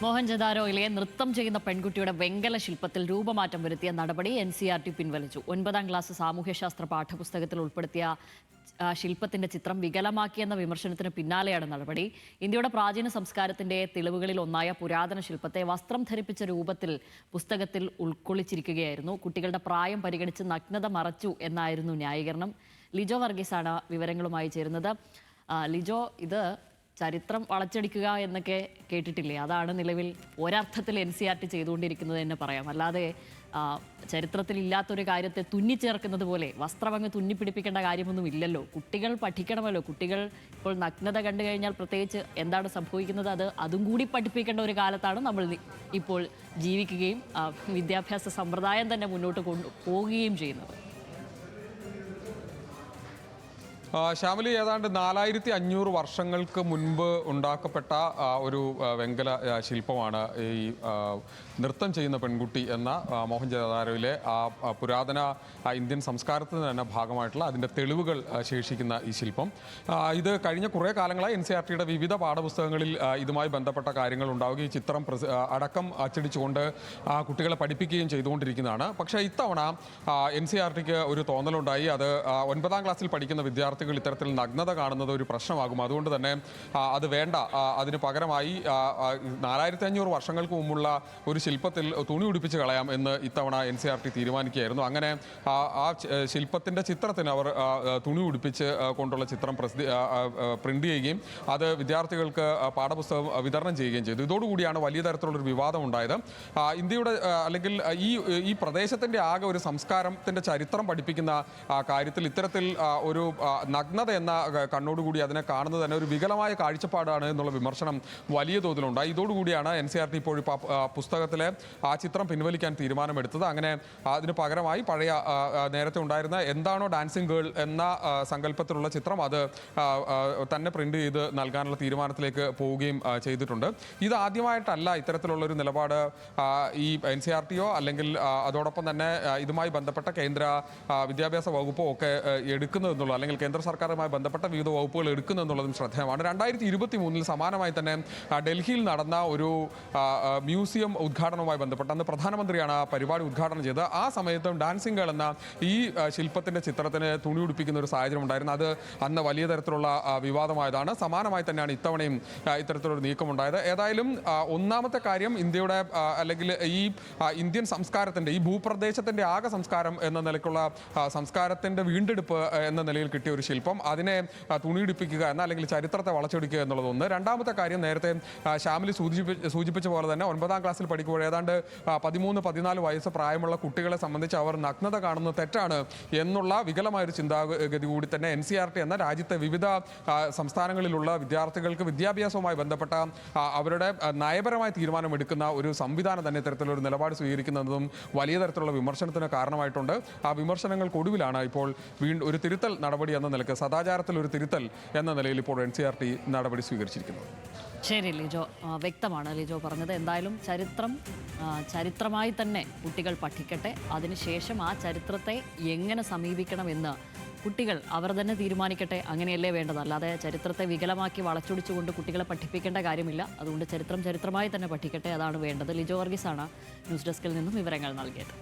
മോഹൻജദാരോയിലെ നൃത്തം ചെയ്യുന്ന പെൺകുട്ടിയുടെ വെങ്കല ശില്പത്തിൽ രൂപമാറ്റം വരുത്തിയ നടപടി NCERT പിൻവലിച്ചു. 9ാം ക്ലാസ് സാമൂഹ്യശാസ്ത്ര പാഠപുസ്തകത്തിൽ ഉൾപ്പെടുത്തിയ ശില്പത്തിന്റെ ചിത്രം വികലമാക്കിയെന്ന വിമർശനത്തിന് പിന്നാലെയാണ് നടപടി. ഇന്ത്യയുടെ പ്രാചീന സംസ്കാരത്തിന്റെ തെളിവുകളിൽ ഒന്നായ പുരാതന ശില്പത്തെ വസ്ത്രം ധരിപ്പിച്ച രൂപത്തിൽ പുസ്തകത്തിൽ ഉൾക്കൊള്ളിച്ചിരിക്കുകയായിരുന്നു. കുട്ടികളുടെ പ്രായം പരിഗണിച്ച് നഗ്നത മറച്ചു എന്നായിരുന്നു ന്യായീകരണം. ലിജോ വർഗീസാണ് വിവരങ്ങളുമായി ചേരുന്നത്. ലിജോ, ഇത് ചരിത്രം വളച്ചടിക്കുക എന്നൊക്കെ കേട്ടിട്ടില്ലേ? അതാണ് നിലവിൽ ഒരർത്ഥത്തിൽ NCERT ചെയ്തുകൊണ്ടിരിക്കുന്നത് തന്നെ പറയാം. അല്ലാതെ ചരിത്രത്തിൽ ഇല്ലാത്തൊരു കാര്യത്തെ തുന്നിച്ചേർക്കുന്നത് പോലെ വസ്ത്രം അങ്ങ് തുന്നിപ്പിടിപ്പിക്കേണ്ട കാര്യമൊന്നും ഇല്ലല്ലോ. കുട്ടികൾ പഠിക്കണമല്ലോ. കുട്ടികൾ ഇപ്പോൾ നഗ്നത കണ്ടു കഴിഞ്ഞാൽ പ്രത്യേകിച്ച് എന്താണ് സംഭവിക്കുന്നത് അതും കൂടി പഠിപ്പിക്കേണ്ട ഒരു കാലത്താണ് നമ്മൾ ഇപ്പോൾ ജീവിക്കുകയും വിദ്യാഭ്യാസ സമ്പ്രദായം തന്നെ മുന്നോട്ട് കൊണ്ടുപോവുകയും ചെയ്യുന്നത്. ശ്യാമലി, ഏതാണ്ട് 4500 വർഷങ്ങൾക്ക് മുൻപ് ഉണ്ടാക്കപ്പെട്ട ഒരു വെങ്കല ശില്പമാണ് ഈ നൃത്തം ചെയ്യുന്ന പെൺകുട്ടി എന്ന മോഹൻജദാരോയിലെ പുരാതന ഇന്ത്യൻ സംസ്കാരത്തിന് തന്നെ ഭാഗമായിട്ടുള്ള അതിൻ്റെ തെളിവുകൾ ശേഷിക്കുന്ന ഈ ശില്പം. ഇത് കഴിഞ്ഞ കുറേ കാലങ്ങളായി NCERTയുടെ വിവിധ പാഠപുസ്തകങ്ങളിൽ ഇതുമായി ബന്ധപ്പെട്ട കാര്യങ്ങൾ ഉണ്ടാവുകയും ഈ ചിത്രം അടക്കം അച്ചടിച്ചുകൊണ്ട് കുട്ടികളെ പഠിപ്പിക്കുകയും ചെയ്തുകൊണ്ടിരിക്കുന്നതാണ്. പക്ഷേ ഇത്തവണ NCERTക്ക് ഒരു തോന്നലുണ്ടായി. അത് 9ാം ക്ലാസ്സിൽ പഠിക്കുന്ന വിദ്യാർത്ഥികൾ ഇത്തരത്തിൽ നഗ്നത കാണുന്നത് ഒരു പ്രശ്നമാകും, അതുകൊണ്ട് തന്നെ അത് വേണ്ട, അതിന് പകരമായി 4500 വർഷങ്ങൾക്ക് മുമ്പുള്ള ഒരു ശില്പത്തിൽ തുണി ഉടുപ്പിച്ച് കളയാം എന്ന് ഇത്തവണ NCERT തീരുമാനിക്കുകയായിരുന്നു. അങ്ങനെ ആ ശില്പത്തിൻ്റെ ചിത്രത്തിന് അവർ തുണി ഉടുപ്പിച്ച് കൊണ്ടുള്ള ചിത്രം പ്രിന്റ് ചെയ്യുകയും അത് വിദ്യാർത്ഥികൾക്ക് പാഠപുസ്തകം വിതരണം ചെയ്യുകയും ചെയ്തു. ഇതോടുകൂടിയാണ് വലിയ തരത്തിലുള്ളൊരു വിവാദം ഉണ്ടായത്. ഇന്ത്യയുടെ അല്ലെങ്കിൽ ഈ പ്രദേശത്തിൻ്റെ ആകെ ഒരു സംസ്കാരത്തിൻ്റെ ചരിത്രം പഠിപ്പിക്കുന്ന കാര്യത്തിൽ ഇത്തരത്തിൽ ഒരു നഗ്നത എന്ന കണ്ണോടുകൂടി അതിനെ കാണുന്നത് തന്നെ ഒരു വികലമായ കാഴ്ചപ്പാടാണ് എന്നുള്ള വിമർശനം വലിയ തോതിലുണ്ടായി. ഇതോടുകൂടിയാണ് NCERT ഇപ്പോൾ പുസ്തകത്തിലെ ആ ചിത്രം പിൻവലിക്കാൻ തീരുമാനമെടുത്തത്. അങ്ങനെ അതിന് പകരമായി പഴയ നേരത്തെ ഉണ്ടായിരുന്ന എന്താണോ ഡാൻസിങ് ഗേൾ എന്ന സങ്കല്പത്തിലുള്ള ചിത്രം അത് തന്നെ പ്രിന്റ് ചെയ്ത് നൽകാനുള്ള തീരുമാനത്തിലേക്ക് പോവുകയും ചെയ്തിട്ടുണ്ട്. ഇത് ആദ്യമായിട്ടല്ല ഇത്തരത്തിലുള്ളൊരു നിലപാട് ഈ NCERTയോ അല്ലെങ്കിൽ അതോടൊപ്പം തന്നെ ഇതുമായി ബന്ധപ്പെട്ട കേന്ദ്ര വിദ്യാഭ്യാസ വകുപ്പോ ഒക്കെ എടുക്കുന്നതെന്നുള്ളൂ, അല്ലെങ്കിൽ കേന്ദ്ര സർക്കാരുമായി ബന്ധപ്പെട്ട വിവിധ വകുപ്പുകൾ എടുക്കുന്നെന്നുള്ളതും ശ്രദ്ധേയമാണ്. 2023 സമാനമായി തന്നെ ഡൽഹിയിൽ നടന്ന ഒരു മ്യൂസിയം ഉദ്ഘാടനവുമായി ബന്ധപ്പെട്ട് അന്ന് പ്രധാനമന്ത്രിയാണ് ആ പരിപാടി ഉദ്ഘാടനം ചെയ്തത്. ആ സമയത്തും ഡാൻസിങ് ഗേൾ എന്ന ഈ ശില്പത്തിൻ്റെ ചിത്രത്തിന് തുണി ഉടുപ്പിക്കുന്ന ഒരു സാഹചര്യം ഉണ്ടായിരുന്നു. അത് അന്ന് വലിയ തരത്തിലുള്ള വിവാദമായതാണ്. സമാനമായി തന്നെയാണ് ഇത്തവണയും ഇത്തരത്തിലൊരു നീക്കമുണ്ടായത്. ഏതായാലും ഒന്നാമത്തെ കാര്യം, ഇന്ത്യയുടെ അല്ലെങ്കിൽ ഈ ഇന്ത്യൻ സംസ്കാരത്തിൻ്റെ ഈ ഭൂപ്രദേശത്തിൻ്റെ ആകെ സംസ്കാരം എന്ന നിലയ്ക്കുള്ള സംസ്കാരത്തിൻ്റെ വീണ്ടെടുപ്പ് എന്ന നിലയിൽ കിട്ടിയ ഒരു ശില്പം, അതിനെ തുണിയിടിപ്പിക്കുക എന്ന അല്ലെങ്കിൽ ചരിത്രത്തെ വളച്ചൊടിക്കുക എന്നുള്ളതൊന്ന്. രണ്ടാമത്തെ കാര്യം, നേരത്തെ ശ്യാമിലി സൂചിപ്പിച്ച പോലെ തന്നെ 9ാം ക്ലാസ്സിൽ പഠിക്കുമ്പോൾ ഏതാണ്ട് 13-14 വയസ്സ് പ്രായമുള്ള കുട്ടികളെ സംബന്ധിച്ച് അവർ നഗ്നത കാണുന്നത് തെറ്റാണ് എന്നുള്ള വികലമായൊരു ചിന്താഗതി കൂടി തന്നെ NCERT എന്ന രാജ്യത്തെ വിവിധ സംസ്ഥാനങ്ങളിലുള്ള വിദ്യാർത്ഥികൾക്ക് വിദ്യാഭ്യാസവുമായി ബന്ധപ്പെട്ട അവരുടെ നയപരമായ തീരുമാനമെടുക്കുന്ന ഒരു സംവിധാനം തന്നെ ഇത്തരത്തിലൊരു നിലപാട് സ്വീകരിക്കുന്നതും വലിയ തരത്തിലുള്ള വിമർശനത്തിന് കാരണമായിട്ടുണ്ട്. ആ വിമർശനങ്ങൾക്കൊടുവിലാണ് ഇപ്പോൾ വീണ്ടും ഒരു തിരുത്തൽ നടപടി എന്ന നിലയ്ക്ക്, സദാചാരത്തിൽ ഒരു തിരുത്തൽ എന്ന നിലയിൽ ഇപ്പോൾ NCERT നടപടി സ്വീകരിച്ചിരിക്കുന്നത്. ശരി ലിജോ, വ്യക്തമാണ് ലിജോ പറഞ്ഞത്. എന്തായാലും ചരിത്രമായി തന്നെ കുട്ടികൾ പഠിക്കട്ടെ. അതിനുശേഷം ആ ചരിത്രത്തെ എങ്ങനെ സമീപിക്കണമെന്ന് കുട്ടികൾ അവർ തന്നെ തീരുമാനിക്കട്ടെ. അങ്ങനെയല്ലേ വേണ്ടത്. അല്ലാതെ ചരിത്രത്തെ വികലമാക്കി വളച്ചൊടിച്ചുകൊണ്ട് കുട്ടികളെ പഠിപ്പിക്കേണ്ട കാര്യമില്ല. അതുകൊണ്ട് ചരിത്രമായി തന്നെ പഠിക്കട്ടെ, അതാണ് വേണ്ടത്. ലിജോ വർഗീസാണ് ന്യൂസ് ഡെസ്കിൽ നിന്നും വിവരങ്ങൾ നൽകിയത്.